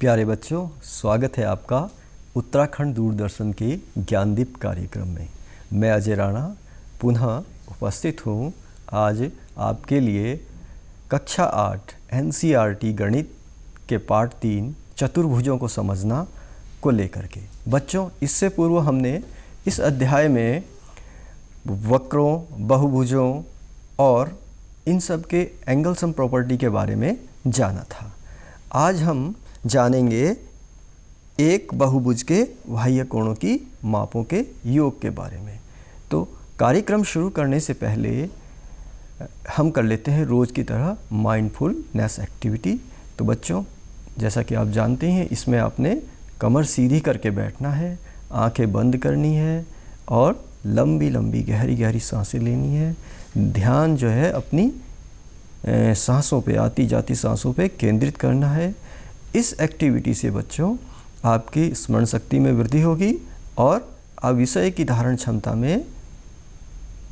प्यारे बच्चों, स्वागत है आपका उत्तराखंड दूरदर्शन के ज्ञानदीप कार्यक्रम में। मैं अजय राणा पुनः उपस्थित हूँ आज आपके लिए कक्षा 8 NCERT गणित के पाठ 3 चतुर्भुजों को समझना को लेकर के। बच्चों, इससे पूर्व हमने इस अध्याय में वक्रों, बहुभुजों और इन सब के एंगल सम प्रॉपर्टी के बारे में जाना था। आज हम जानेंगे एक बहुभुज के बाह्य कोणों की मापों के योग के बारे में। तो कार्यक्रम शुरू करने से पहले हम कर लेते हैं रोज़ की तरह माइंडफुलनेस एक्टिविटी। तो बच्चों, जैसा कि आप जानते हैं, इसमें आपने कमर सीधी करके बैठना है, आंखें बंद करनी है और लंबी लंबी गहरी गहरी सांसें लेनी है। ध्यान जो है अपनी सांसों पे, आती जाती सांसों पे केंद्रित करना है। इस एक्टिविटी से बच्चों आपकी स्मरण शक्ति में वृद्धि होगी और आप विषय की धारण क्षमता में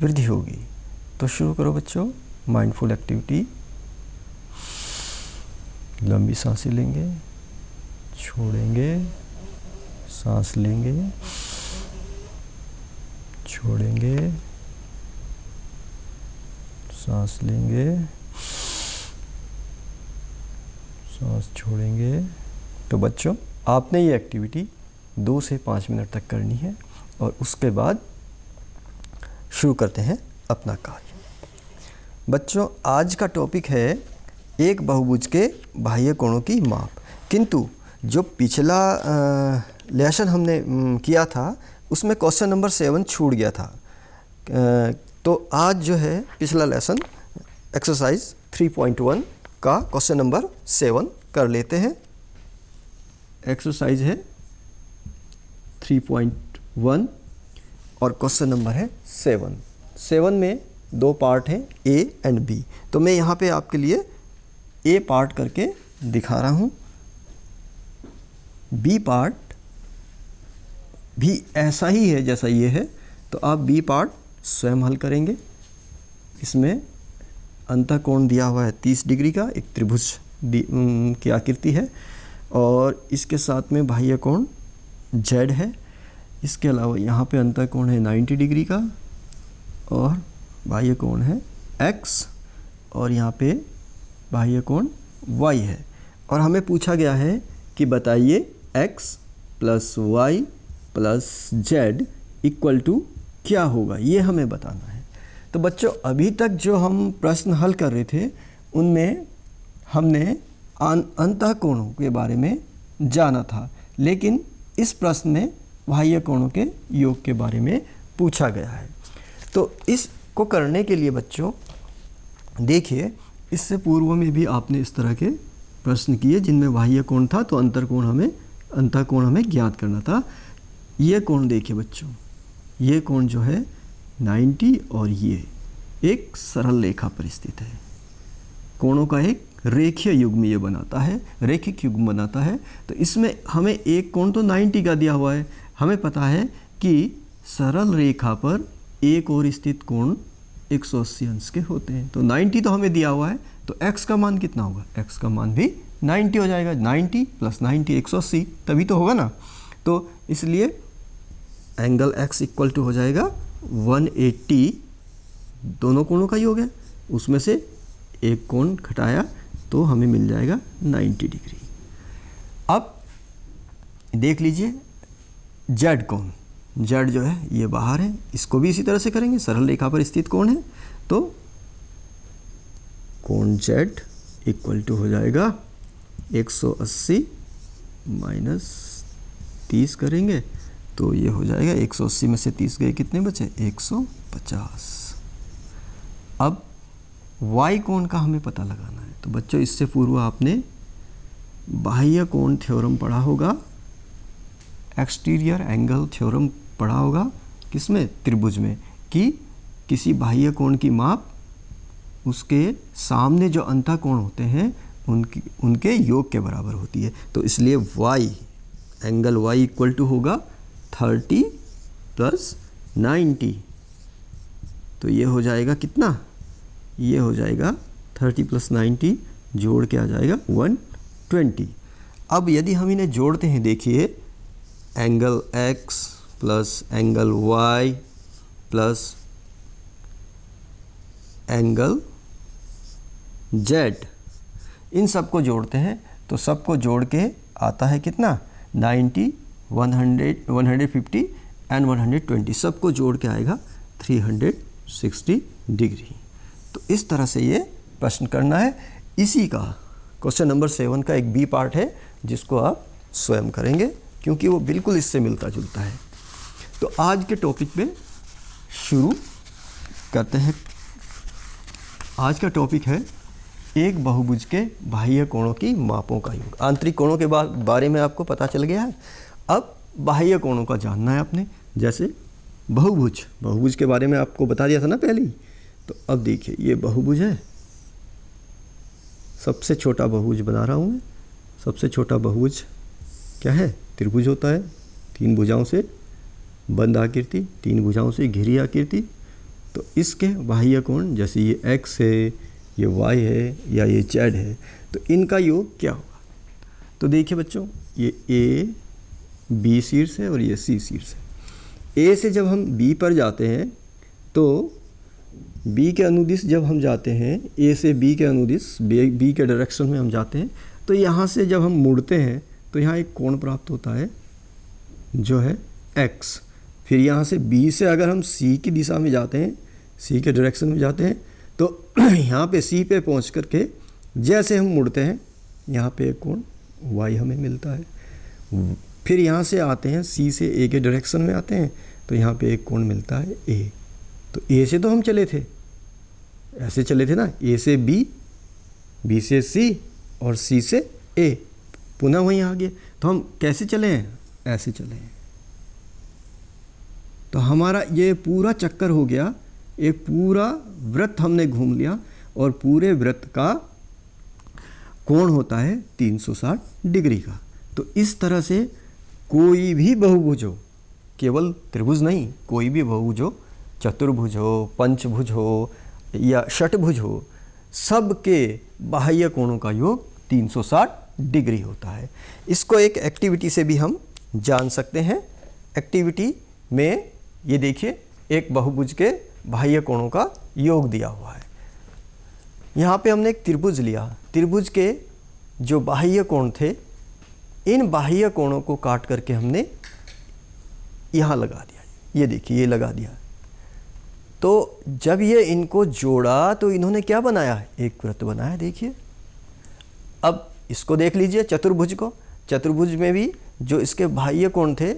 वृद्धि होगी। तो शुरू करो बच्चों माइंडफुल एक्टिविटी। लंबी सांसें लेंगे, छोड़ेंगे, सांस लेंगे, छोड़ेंगे, सांस लेंगे, सांस छोड़ेंगे। तो बच्चों, आपने ये एक्टिविटी 2 से 5 मिनट तक करनी है और उसके बाद शुरू करते हैं अपना कार्य। बच्चों, आज का टॉपिक है एक बहुभुज के बाह्य कोणों की माप। किंतु जो पिछला लेसन हमने किया था उसमें क्वेश्चन नंबर 7 छूट गया था। तो आज जो है पिछला लेसन एक्सरसाइज 3.1 का क्वेश्चन नंबर 7 कर लेते हैं। एक्सरसाइज है 3.1 और क्वेश्चन नंबर है 7। 7 में 2 पार्ट हैं, A एंड B। तो मैं यहाँ पे आपके लिए A पार्ट करके दिखा रहा हूँ। B पार्ट भी ऐसा ही है जैसा ये है, तो आप B पार्ट स्वयं हल करेंगे। इसमें अंतःकोण दिया हुआ है 30 डिग्री का, एक त्रिभुज की आकृति है और इसके साथ में बाह्य कोण Z है। इसके अलावा यहाँ पे अंतःकोण है 90 डिग्री का और बाह्य कोण है X और यहाँ पे बाह्य कोण Y है। और हमें पूछा गया है कि बताइए X plus Y plus Z equal to क्या होगा, ये हमें बताना है। तो बच्चों, अभी तक जो हम प्रश्न हल कर रहे थे उनमें हमने अंतःकोणों के बारे में जाना था, लेकिन इस प्रश्न में बाह्य कोणों के योग के बारे में पूछा गया है। तो इसको करने के लिए बच्चों देखिए, इससे पूर्व में भी आपने इस तरह के प्रश्न किए जिनमें बाह्य कोण था, तो अंतःकोण हमें ज्ञात करना था। ये कोण देखिए बच्चों, ये कोण जो है 90 और ये एक सरल रेखा पर स्थित है। कोणों का एक रेखीय युग्म ये बनाता है, रैखिक युग्म बनाता है। तो इसमें हमें एक कोण तो 90 का दिया हुआ है। हमें पता है कि सरल रेखा पर एक और स्थित कोण 180 अंश के होते हैं। तो 90 तो हमें दिया हुआ है, तो x का मान कितना होगा? x का मान भी 90 हो जाएगा। 90 प्लस 90 180, तभी तो होगा ना। तो इसलिए एंगल x इक्वल टू हो जाएगा 180। दोनों कोणों का योग है, उसमें से एक कोण घटाया तो हमें मिल जाएगा 90 डिग्री। अब देख लीजिए Z कोण, Z जो है ये बाहर है, इसको भी इसी तरह से करेंगे। सरल रेखा पर स्थित कोण है, तो कोण Z इक्वल टू हो जाएगा 180 माइनस 30 करेंगे तो ये हो जाएगा 180 में से 30 गए, कितने बचे? 150। अब Y कोण का हमें पता लगाना है। तो बच्चों, इससे पूर्व आपने बाह्य कोण थ्योरम पढ़ा होगा, एक्सटीरियर एंगल थ्योरम पढ़ा होगा। किसमें? त्रिभुज में, कि किसी बाह्य कोण की माप उसके सामने जो अंतःकोण होते हैं उनके योग के बराबर होती है। तो इसलिए Y, angle Y equal to होगा 30 प्लस 90। तो ये हो जाएगा कितना? ये हो जाएगा 30 प्लस 90 जोड़ के आ जाएगा 120। अब यदि हम इन्हें जोड़ते हैं, देखिए angle x plus angle y plus angle z, इन सबको जोड़ते हैं तो सबको जोड़ के आता है कितना 90, 100, 150 एंड 120, सबको जोड़ के आएगा 360 डिग्री। तो इस तरह से ये प्रश्न करना है। इसी का क्वेश्चन नंबर 7 का एक बी पार्ट है जिसको आप स्वयं करेंगे क्योंकि वो बिल्कुल इससे मिलता जुलता है। तो आज के टॉपिक में शुरू करते हैं। आज का टॉपिक है एक बहुभुज के बाह्य कोणों की मापों का योग। आंतरिक कोणों के बारे में आपको पता चल गया है, अब बाह्य कोणों का जानना है आपने। जैसे बहुभुज के बारे में आपको बता दिया था ना पहले ही। तो अब देखिए ये बहुभुज है, सबसे छोटा बहुभुज बना रहा हूँ मैं। सबसे छोटा बहुभुज क्या है? त्रिभुज होता है, 3 भुजाओं से बंद आकृति, 3 भुजाओं से घिरी आकृति। तो इसके बाह्य कोण जैसे ये x है, ये y है या ये z है, तो इनका योग क्या होगा? तो देखिए बच्चों, ये a b शीर्ष है और ये c शीर्ष है। a से जब हम b पर जाते हैं तो b के अनुदिश जब हम जाते हैं, a से b के अनुदिश b के डायरेक्शन में हम जाते हैं, तो यहाँ से जब हम मुड़ते हैं तो यहाँ एक कोण प्राप्त होता है जो है x। फिर यहाँ से b से अगर हम c की दिशा में जाते हैं, c के डायरेक्शन में जाते हैं, तो यहाँ पे c पे पहुँच करके जैसे हम मुड़ते हैं यहाँ पे एक कोण y हमें मिलता है। फिर यहाँ से आते हैं c से a के डायरेक्शन में आते हैं तो यहाँ पे एक कोण मिलता है a। तो a से तो हम चले थे, ऐसे चले थे ना, a से b, b से c और c से a, पुनः वहीं आ गए। तो हम कैसे चले हैं? ऐसे चले हैं। तो हमारा ये पूरा चक्कर हो गया, एक पूरा वृत्त हमने घूम लिया और पूरे वृत्त का कोण होता है 360 डिग्री का। तो इस तरह से कोई भी बहुभुज हो, केवल त्रिभुज नहीं, कोई भी बहुभुज हो, चतुर्भुज हो, पंचभुज हो या षटभुज हो, सबके बाह्य कोणों का योग 360 डिग्री होता है। इसको एक एक्टिविटी से भी हम जान सकते हैं। एक्टिविटी में ये देखिए एक बहुभुज के बाह्य कोणों का योग दिया हुआ है। यहाँ पे हमने एक त्रिभुज लिया, त्रिभुज के जो बाह्य कोण थे, इन बाह्य कोणों को काट करके हमने यहाँ लगा दिया। ये देखिए ये लगा दिया। तो जब ये इनको जोड़ा तो इन्होंने क्या बनाया? एक वृत्त बनाया। देखिए अब इसको देख लीजिए चतुर्भुज को। चतुर्भुज में भी जो इसके बाह्य कोण थे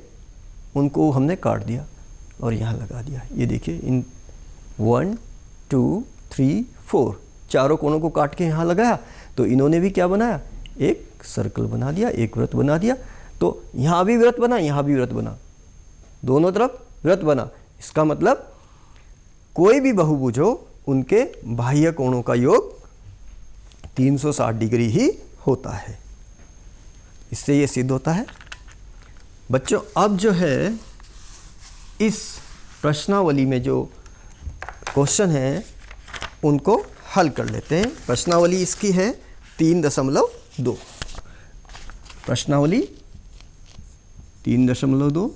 उनको हमने काट दिया और यहाँ लगा दिया। ये देखिए इन 1 2 3 4 चारों कोणों को काट के यहाँ लगाया तो इन्होंने भी क्या बनाया? एक सर्कल बना दिया, एक वृत्त बना दिया। तो यहाँ भी वृत्त बना, यहाँ भी वृत्त बना, दोनों तरफ वृत्त बना। इसका मतलब कोई भी बहुभुज हो उनके बाह्य कोणों का योग 360 डिग्री ही होता है। इससे ये सिद्ध होता है। बच्चों अब जो है इस प्रश्नावली में जो क्वेश्चन है उनको हल कर लेते हैं। प्रश्नावली इसकी है 3.2। प्रश्नावली 3.2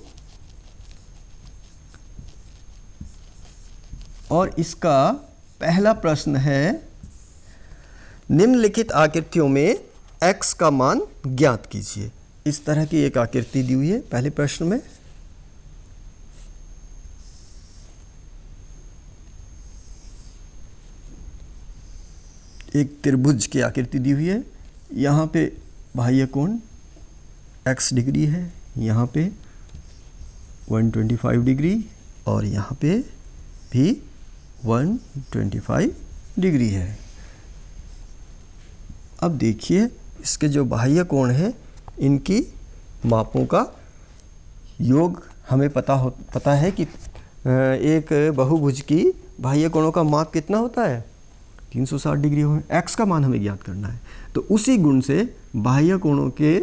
और इसका पहला प्रश्न है निम्नलिखित आकृतियों में x का मान ज्ञात कीजिए। इस तरह की एक आकृति दी हुई है पहले प्रश्न में। एक त्रिभुज की आकृति दी हुई है। यहाँ पे बाह्य कोण x डिग्री है, यहाँ पे 125 डिग्री और यहाँ पे भी 125 डिग्री है। अब देखिए इसके जो बाह्य कोण है इनकी मापों का योग हमें पता है कि एक बहुभुज की बाह्य कोणों का माप कितना होता है? 360 डिग्री हो। x का मान हमें ज्ञात करना है। तो उसी गुण से बाह्य कोणों के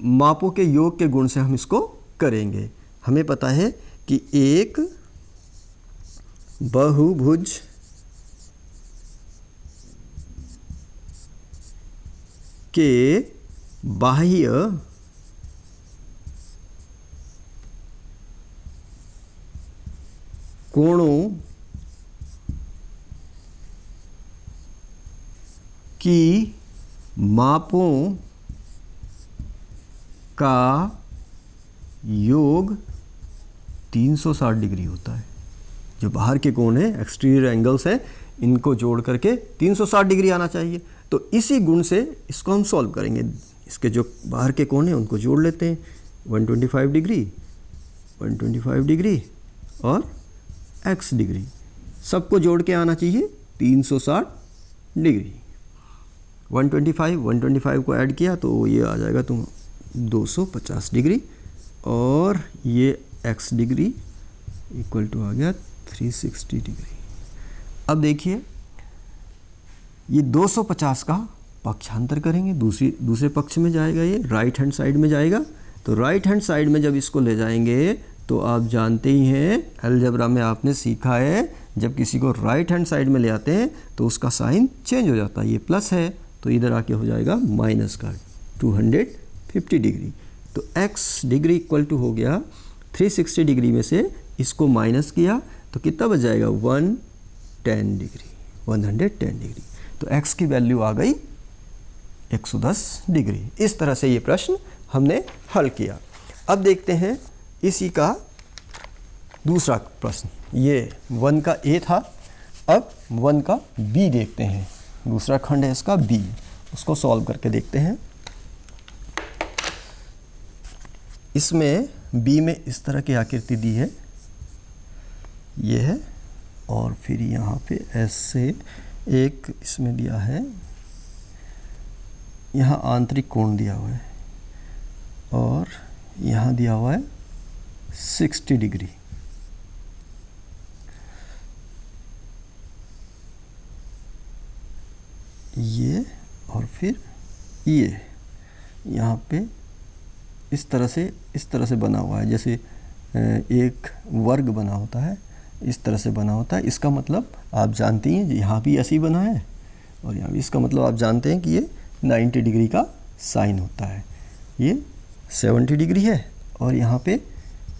मापों के योग के गुण से हम इसको करेंगे। हमें पता है कि एक बहुभुज के बाह्य कोणों की मापों का योग 360 डिग्री होता है। जो बाहर के कोण हैं, एक्सटीरियर एंगल्स हैं, इनको जोड़ करके 360 डिग्री आना चाहिए। तो इसी गुण से इसको हम सॉल्व करेंगे। इसके जो बाहर के कोण हैं उनको जोड़ लेते हैं, 125 डिग्री, 125 डिग्री और x डिग्री, सबको जोड़ के आना चाहिए 360 डिग्री। 125 को ऐड किया तो ये आ जाएगा तुम 250 डिग्री, और ये x डिग्री इक्वल टू आ गया 360 डिग्री। अब देखिए ये 250 का पक्षांतर करेंगे, दूसरे पक्ष में जाएगा, ये राइट हैंड साइड में जाएगा। तो राइट हैंड साइड में जब इसको ले जाएंगे तो आप जानते ही हैं, अलजेब्रा में आपने सीखा है, जब किसी को राइट हैंड साइड में ले आते हैं तो उसका साइन चेंज हो जाता है। ये प्लस है तो इधर आके हो जाएगा माइनस का 250 डिग्री। तो x डिग्री इक्वल टू हो गया 360 डिग्री में से इसको माइनस किया तो कितना बच जाएगा 110 डिग्री। तो x की वैल्यू आ गई 110 डिग्री। इस तरह से ये प्रश्न हमने हल किया। अब देखते हैं इसी का दूसरा प्रश्न। ये 1 का A था, अब 1 का B देखते हैं। दूसरा खंड है इसका B, उसको सॉल्व करके देखते हैं। इसमें B में इस तरह की आकृति दी है, ये है, और फिर यहाँ पे ऐसे एक इसमें दिया है, यहाँ आंतरिक कोण दिया हुआ है और यहाँ दिया हुआ है 60 डिग्री। ये और फिर ये यहाँ पे इस तरह से बना हुआ है, जैसे एक वर्ग बना होता है, इस तरह से बना होता है। इसका मतलब आप जानती हैं यहाँ भी ऐसे ही बना है और यहाँ भी, इसका मतलब आप जानते हैं कि ये 90 डिग्री का साइन होता है। ये 70 डिग्री है और यहाँ पे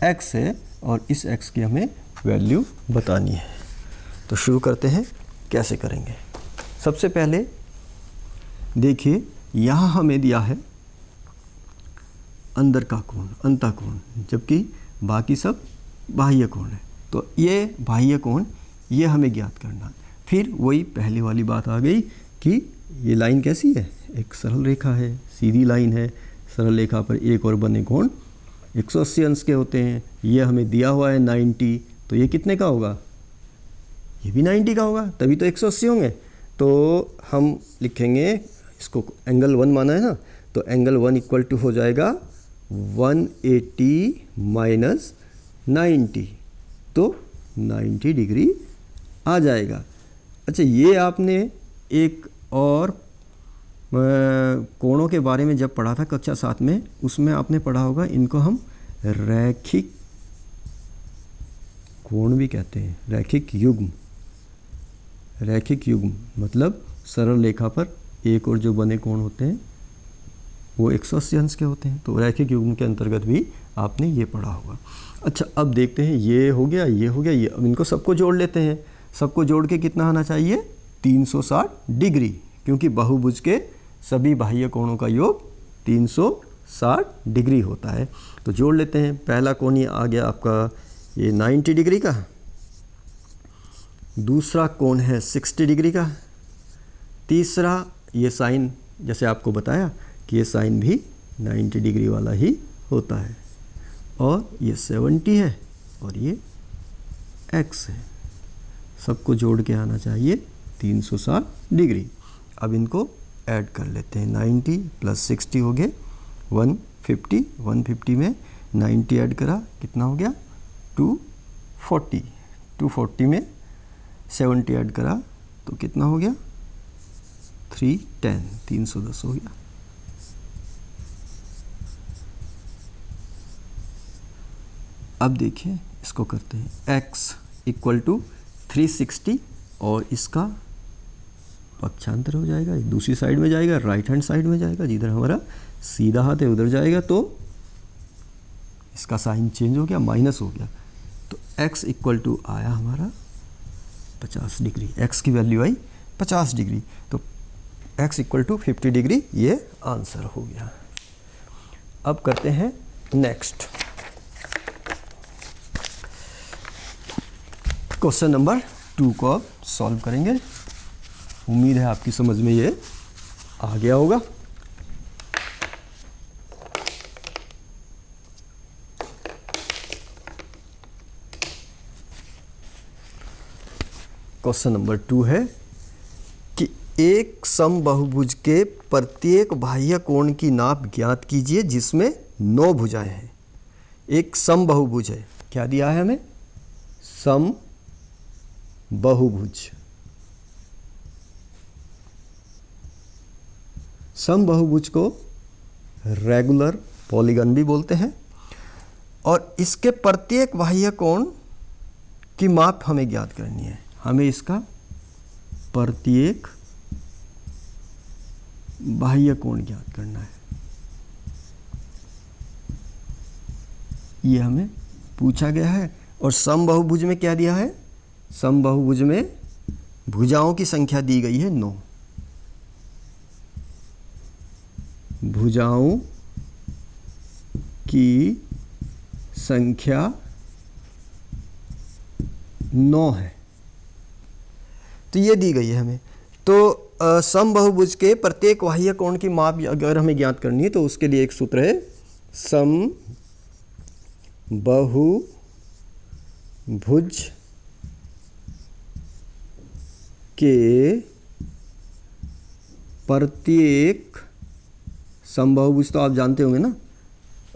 x है और इस x की हमें वैल्यू बतानी है। तो शुरू करते हैं, कैसे करेंगे। सबसे पहले देखिए यहाँ हमें दिया है अंदर का कोण, अंतःकोण, जबकि बाकी सब बाह्य कोण है। तो ये बाह्य कोण ये हमें ज्ञात करना है। फिर वही पहले वाली बात आ गई कि ये लाइन कैसी है, एक सरल रेखा है, सीधी लाइन है। सरल रेखा पर एक और बने कोण 180 अंश के होते हैं। ये हमें दिया हुआ है 90, तो ये कितने का होगा, ये भी 90 का होगा, तभी तो 180 होंगे। तो हम लिखेंगे इसको, एंगल 1 माना है ना, तो एंगल 1 इक्वल टू हो जाएगा 180 माइनस 90, तो 90 डिग्री आ जाएगा। अच्छा, ये आपने एक और कोणों के बारे में जब पढ़ा था कक्षा 7 में, उसमें आपने पढ़ा होगा, इनको हम रैखिक कोण भी कहते हैं, रैखिक युग्म। रैखिक युग्म मतलब सरल रेखा पर एक और जो बने कोण होते हैं वो 180 अंश के होते हैं। तो रैखिक युग्म के अंतर्गत भी आपने ये पढ़ा होगा। अच्छा, अब देखते हैं, ये हो गया, ये हो गया, ये। अब इनको सबको जोड़ लेते हैं। सबको जोड़ के कितना आना चाहिए, 360 डिग्री, क्योंकि बहुभुज के सभी बाह्य कोणों का योग 360 डिग्री होता है। तो जोड़ लेते हैं। पहला कोण ये आ गया आपका ये 90 डिग्री का, दूसरा कोण है 60 डिग्री का, तीसरा ये साइन जैसे आपको बताया कि ये साइन भी 90 डिग्री वाला ही होता है, और ये 70 है और ये x है। सबको जोड़ के आना चाहिए 360 डिग्री। अब इनको ऐड कर लेते हैं। 90 प्लस 60 हो गए 150, 150 में 90 ऐड करा कितना हो गया 240, 240 में 70 ऐड करा तो कितना हो गया 310, 310 हो गया। अब देखिए इसको करते हैं, x इक्वल टू 360 और इसका पक्षांतर हो जाएगा, दूसरी साइड में जाएगा, राइट हैंड साइड में जाएगा, जिधर हमारा सीधा हाथ है उधर जाएगा, तो इसका साइन चेंज हो गया, माइनस हो गया। तो x इक्वल टू आया हमारा 50 डिग्री, x की वैल्यू आई 50 डिग्री, तो x इक्वल टू 50 डिग्री ये आंसर हो गया। अब करते हैं नेक्स्ट क्वेश्चन नंबर 2 को अब सॉल्व करेंगे। उम्मीद है आपकी समझ में ये आ गया होगा। क्वेश्चन नंबर 2 है कि एक समबाहुभुज के प्रत्येक बाह्य कोण की नाप ज्ञात कीजिए जिसमें 9 भुजाएं हैं। एक समबाहुभुज है, क्या दिया है हमें? समबाहुभुज। समबाहुभुज को रेगुलर पॉलीगन भी बोलते हैं, और इसके प्रत्येक बाह्य कोण की माप हमें ज्ञात करनी है। हमें इसका प्रत्येक बाह्य कोण ज्ञात करना है, ये हमें पूछा गया है। और समबाहुभुज में क्या दिया है? समबाहुभुज में भुजाओं की संख्या दी गई है 9। भुजाओं की संख्या 9 है, तो ये दी गई है हमें। तो समबाहुभुज के प्रत्येक बाह्य कोण की माप अगर हमें ज्ञात करनी है तो उसके लिए एक सूत्र है, समबाहुभुज के प्रत्येक, समबाहुभुज तो आप जानते होंगे ना,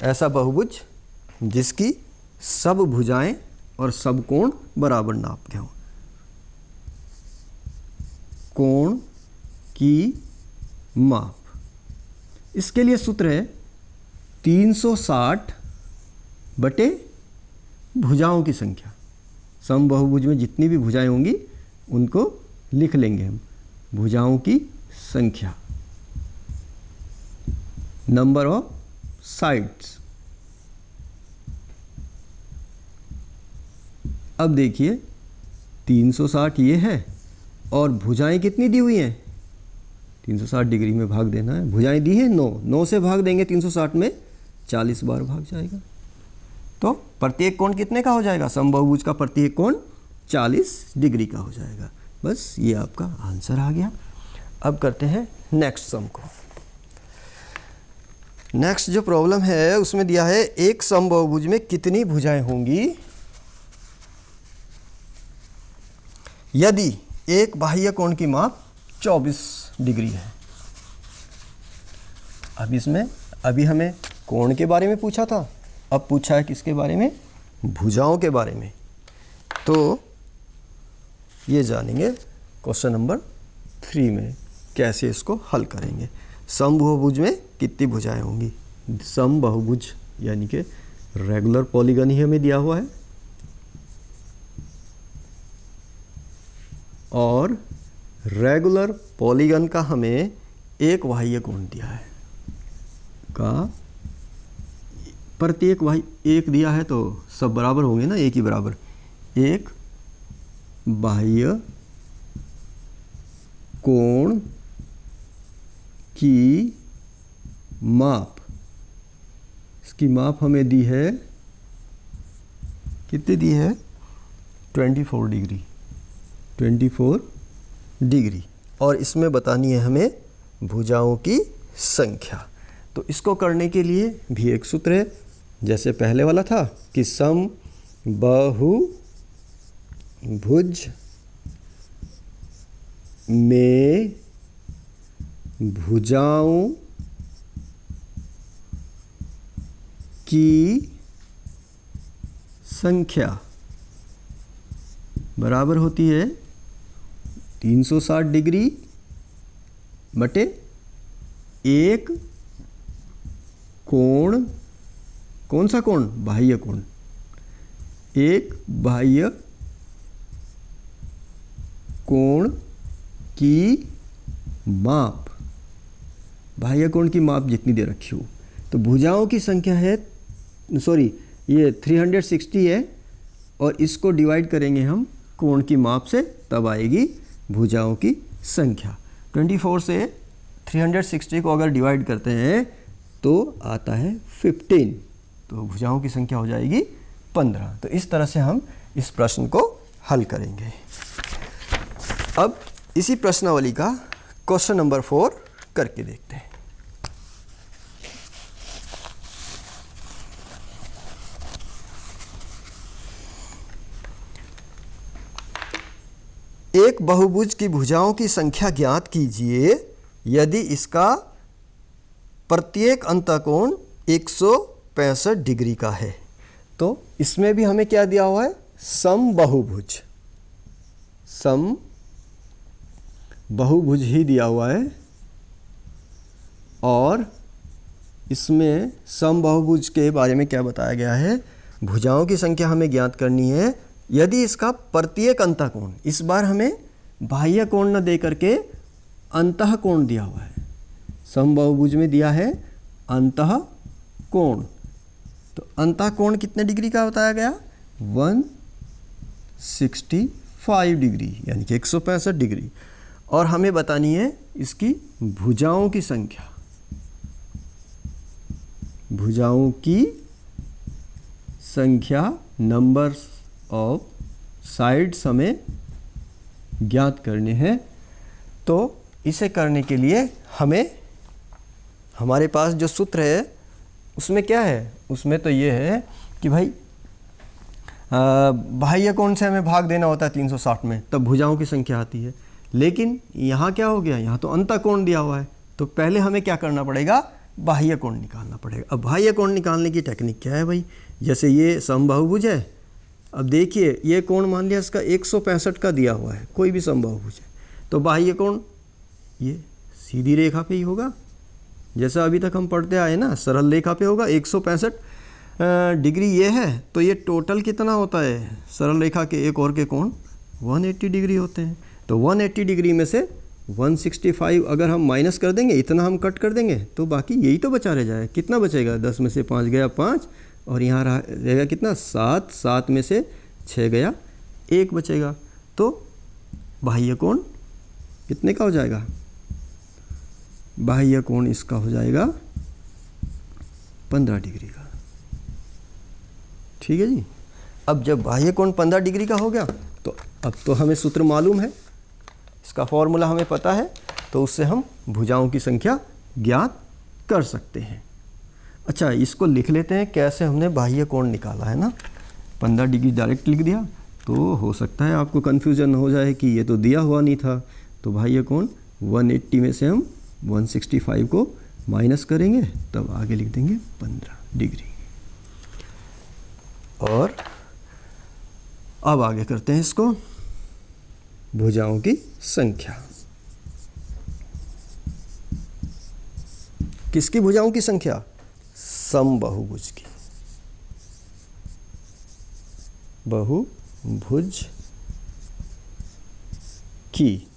ऐसा बहुभुज जिसकी सब भुजाएं और सब कोण बराबर नाप के हों। कोण की माप, इसके लिए सूत्र है 360 बटे भुजाओं की संख्या। समबाहुभुज में जितनी भी भुजाएं होंगी उनको लिख लेंगे हम, भुजाओं की संख्या, नंबर ऑफ साइड्स। अब देखिए 360 ये है, और भुजाएं कितनी दी हुई हैं? 360 डिग्री में भाग देना है। भुजाएं दी हैं 9, 9 से भाग देंगे 360 में, 40 बार भाग जाएगा। तो प्रत्येक कोण कितने का हो जाएगा? समबाहुभुज का प्रत्येक कोण 40 डिग्री का हो जाएगा। बस ये आपका आंसर आ गया। अब करते हैं नेक्स्ट सम को। नेक्स्ट जो प्रॉब्लम है उसमें दिया है एक समबाहुभुज में कितनी भुजाएं होंगी यदि एक बाह्य कोण की माप 24 डिग्री है। अब इसमें अभी हमें कोण के बारे में पूछा था, अब पूछा है किसके बारे में? भुजाओं के बारे में। तो ये जानेंगे क्वेश्चन नंबर 3 में कैसे इसको हल करेंगे। समबाहुभुज में कितनी भुजाएं होंगी? समबाहुभुज यानी कि रेगुलर पॉलीगन ही हमें दिया हुआ है, और रेगुलर पॉलीगन का हमें एक बाह्य कोण दिया है, का प्रत्येक बाह्य एक दिया है, तो सब बराबर होंगे ना, एक ही बराबर। एक बाह्य कोण की माप, इसकी माप हमें दी है, कितनी दी है? 24 डिग्री, 24 डिग्री। और इसमें बतानी है हमें भुजाओं की संख्या। तो इसको करने के लिए भी एक सूत्र है, जैसे पहले वाला था कि समबाहुभुज में भुजाओं की संख्या बराबर होती है 360 डिग्री बटे एक कोण, कौन सा कोण? बाह्य कोण। एक बाह्य कोण की माप, बाह्य कोण की माप जितनी दे रखी हो, तो भुजाओं की संख्या है, सॉरी ये 360 है और इसको डिवाइड करेंगे हम कोण की माप से, तब आएगी भुजाओं की संख्या। 24 से 360 को अगर डिवाइड करते हैं तो आता है 15, तो भुजाओं की संख्या हो जाएगी 15। तो इस तरह से हम इस प्रश्न को हल करेंगे। अब इसी प्रश्नावली का क्वेश्चन नंबर 4 करके देखते हैं। एक बहुभुज की भुजाओं की संख्या ज्ञात कीजिए यदि इसका प्रत्येक अंतःकोण 165 डिग्री का है। तो इसमें भी हमें क्या दिया हुआ है, समबाहुभुज, समबाहुभुज ही दिया हुआ है, और इसमें समबाहुभुज के बारे में क्या बताया गया है, भुजाओं की संख्या हमें ज्ञात करनी है यदि इसका प्रत्येक अंतःकोण, इस बार हमें बाह्य कोण न दे करके अंतःकोण दिया हुआ है। समबाहुभुज में दिया है अंतःकोण, तो अंतःकोण कितने डिग्री का बताया गया, 165 डिग्री, यानी कि 165 डिग्री। और हमें बतानी है इसकी भुजाओं की संख्या, भुजाओं की संख्या, नंबर्स ऑफ साइड्स हमें ज्ञात करने हैं। तो इसे करने के लिए हमें, हमारे पास जो सूत्र है उसमें क्या है, उसमें तो ये है कि भाई बाह्य कोण से हमें भाग देना होता है 360 में, तब भुजाओं की संख्या आती है। लेकिन यहाँ क्या हो गया, यहाँ तो अंतःकोण दिया हुआ है, तो पहले हमें क्या करना पड़ेगा, बाह्य कोण निकालना पड़ेगा। अब बाह्य कोण निकालने की टेक्निक क्या है भाई, जैसे ये समबाहुभुज है, अब देखिए ये कोण मान लिया इसका 165 का दिया हुआ है, कोई भी समबाहुभुज है, तो बाह्य कोण ये सीधी रेखा पे ही होगा, जैसा अभी तक हम पढ़ते आए ना, सरल रेखा पे होगा। 165 डिग्री ये है, तो ये टोटल कितना होता है, सरल रेखा के एक और के कोण 180 डिग्री होते हैं। तो 180 डिग्री में से 165 अगर हम माइनस कर देंगे, इतना हम कट कर देंगे, तो बाकी यही तो बचा रह जाए। कितना बचेगा, 10 में से 5 गया 5, और यहाँ रहेगा कितना 7, 7 में से 6 गया 1 बचेगा। तो बाह्य कोण कितने का हो जाएगा, बाह्य कोण इसका हो जाएगा 15 डिग्री का। ठीक है जी। अब जब बाह्य कोण 15 डिग्री का हो गया, तो अब तो हमें सूत्र मालूम है, इसका फॉर्मूला हमें पता है, तो उससे हम भुजाओं की संख्या ज्ञात कर सकते हैं। अच्छा, इसको लिख लेते हैं कैसे हमने बाह्य कोण निकाला है ना। 15 डिग्री डायरेक्ट लिख दिया, तो हो सकता है आपको कन्फ्यूजन हो जाए कि ये तो दिया हुआ नहीं था। तो बाह्य कोण 180 में से हम 165 को माइनस करेंगे, तब आगे लिख देंगे 15 डिग्री। और अब आगे करते हैं इसको, भुजाओं की संख्या। किसकी भुजाओं की संख्या, समबाहुभुज की, बहुभुज की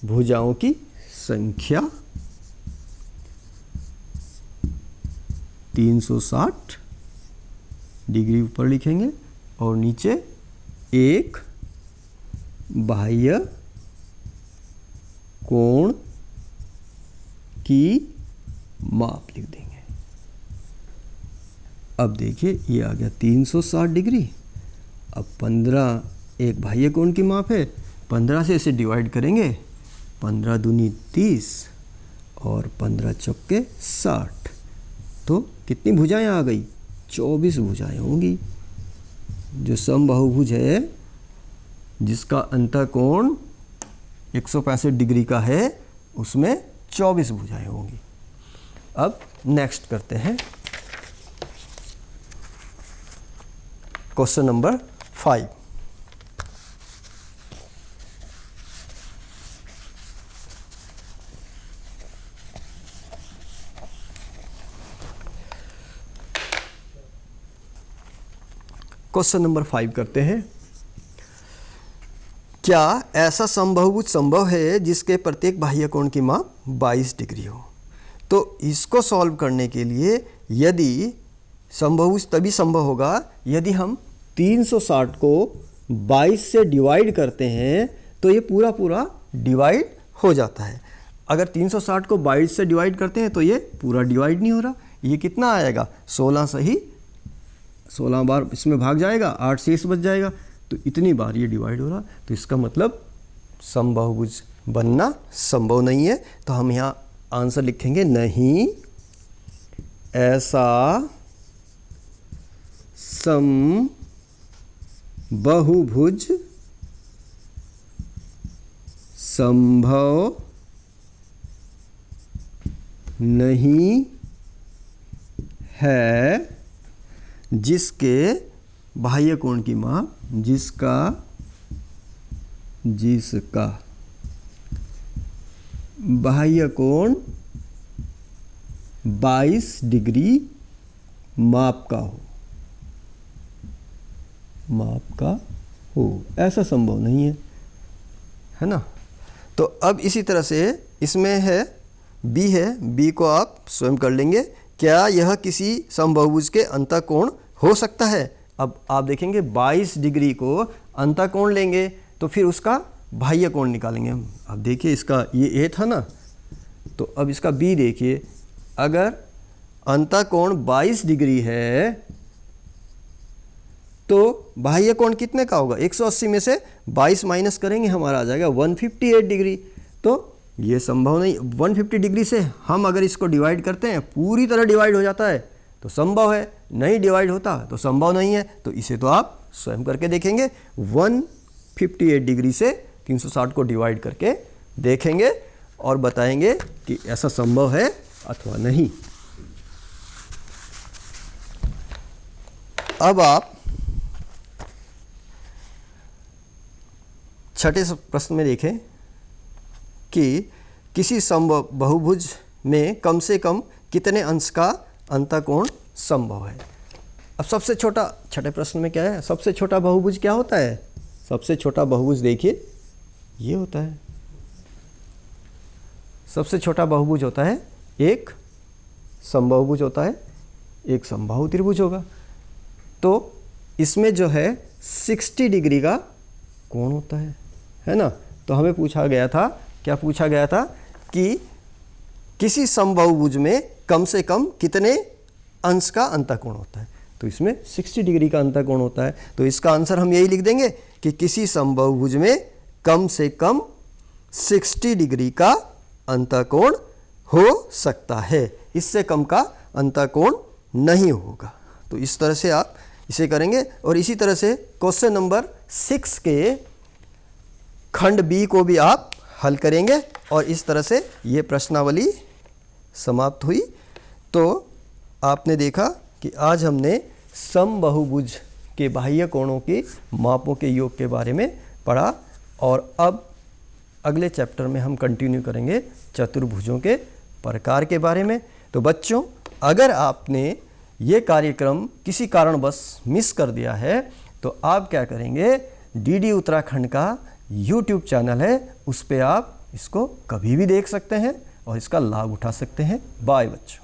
भुजाओं की संख्या 360 डिग्री ऊपर लिखेंगे, और नीचे एक बाह्य कोण की माप लिख देंगे। अब देखिए ये आ गया 360 डिग्री। अब 15 एक बाह्य कोण की माप है, 15 से इसे डिवाइड करेंगे, 15 दूनी 30 और 15 चौके 60, तो कितनी भुजाएं आ गई, 24 भुजाएं होंगी। जो समबाहुभुज है जिसका अंतःकोण 165 डिग्री का है, उसमें 24 भुजाएं होंगी। अब नेक्स्ट करते हैं क्वेश्चन नंबर 5। क्वेश्चन नंबर 5 करते हैं। क्या ऐसा समबाहुभुज संभव है जिसके प्रत्येक बाह्य कोण की माप 22 डिग्री हो? तो इसको सॉल्व करने के लिए यदि समबाहुभुज तभी संभव होगा यदि हम 360 को 22 से डिवाइड करते हैं तो ये पूरा पूरा डिवाइड हो जाता है। अगर 360 को 22 से डिवाइड करते हैं तो ये पूरा डिवाइड नहीं हो रहा। ये कितना आएगा? 16 से ही 16 बार इसमें भाग जाएगा, 8 शेष बच जाएगा, तो इतनी बार ये डिवाइड हो रहा। तो इसका मतलब समबाहुभुज बनना संभव नहीं है। तो हम यहाँ आंसर लिखेंगे नहीं ऐसा समबाहुभुज संभव नहीं है जिसके बाह्य कोण की माप जिसका बाह्य कोण 22 डिग्री माप का हो ऐसा संभव नहीं है ना। तो अब इसी तरह से इसमें है बी को आप स्वयं कर लेंगे। क्या यह किसी समबाहुभुज के अंतःकोण हो सकता है? अब आप देखेंगे 22 डिग्री को अंतःकोण लेंगे तो फिर उसका बाह्य कोण निकालेंगे हम। अब देखिए इसका ये ए था ना, तो अब इसका बी देखिए। अगर अंतःकोण 22 डिग्री है तो बाह्य कोण कितने का होगा? 180 में से 22 माइनस करेंगे हमारा आ जाएगा 158 डिग्री। तो ये संभव नहीं। 150 डिग्री से हम अगर इसको डिवाइड करते हैं पूरी तरह डिवाइड हो जाता है तो संभव है, नहीं डिवाइड होता तो संभव नहीं है। तो इसे तो आप स्वयं करके देखेंगे। 158 डिग्री से 360 को डिवाइड करके देखेंगे और बताएंगे कि ऐसा संभव है अथवा नहीं। अब आप छठे प्रश्न में देखें कि किसी समबाहुभुज में कम से कम कितने अंश का अंतःकोण संभव है। अब सबसे छोटा, छठे प्रश्न में क्या है? सबसे छोटा बहुभुज क्या होता है? सबसे छोटा बहुभुज देखिए ये होता है। सबसे छोटा बहुभुज होता है एक समबाहुभुज होता है, एक समबाहु त्रिभुज होगा। तो इसमें जो है 60 डिग्री का कोण होता है ना। तो हमें पूछा गया था, क्या पूछा गया था कि किसी समबाहुभुज में कम से कम कितने अंश का अंतःकोण होता है। तो इसमें 60 डिग्री का अंतःकोण होता है। तो इसका आंसर हम यही लिख देंगे कि किसी समबाहुभुज में कम से कम 60 डिग्री का अंतःकोण हो सकता है, इससे कम का अंतःकोण नहीं होगा। तो इस तरह से आप इसे करेंगे। और इसी तरह से क्वेश्चन नंबर 6 के खंड बी को भी आप हल करेंगे। और इस तरह से ये प्रश्नावली समाप्त हुई। तो आपने देखा कि आज हमने समबाहुभुज के बाह्य कोणों के मापों के योग के बारे में पढ़ा। और अब अगले चैप्टर में हम कंटिन्यू करेंगे चतुर्भुजों के प्रकार के बारे में। तो बच्चों, अगर आपने ये कार्यक्रम किसी कारणवश मिस कर दिया है तो आप क्या करेंगे, डीडी उत्तराखंड का YouTube चैनल है, उस पर आप इसको कभी भी देख सकते हैं और इसका लाभ उठा सकते हैं। बाय बच्चों।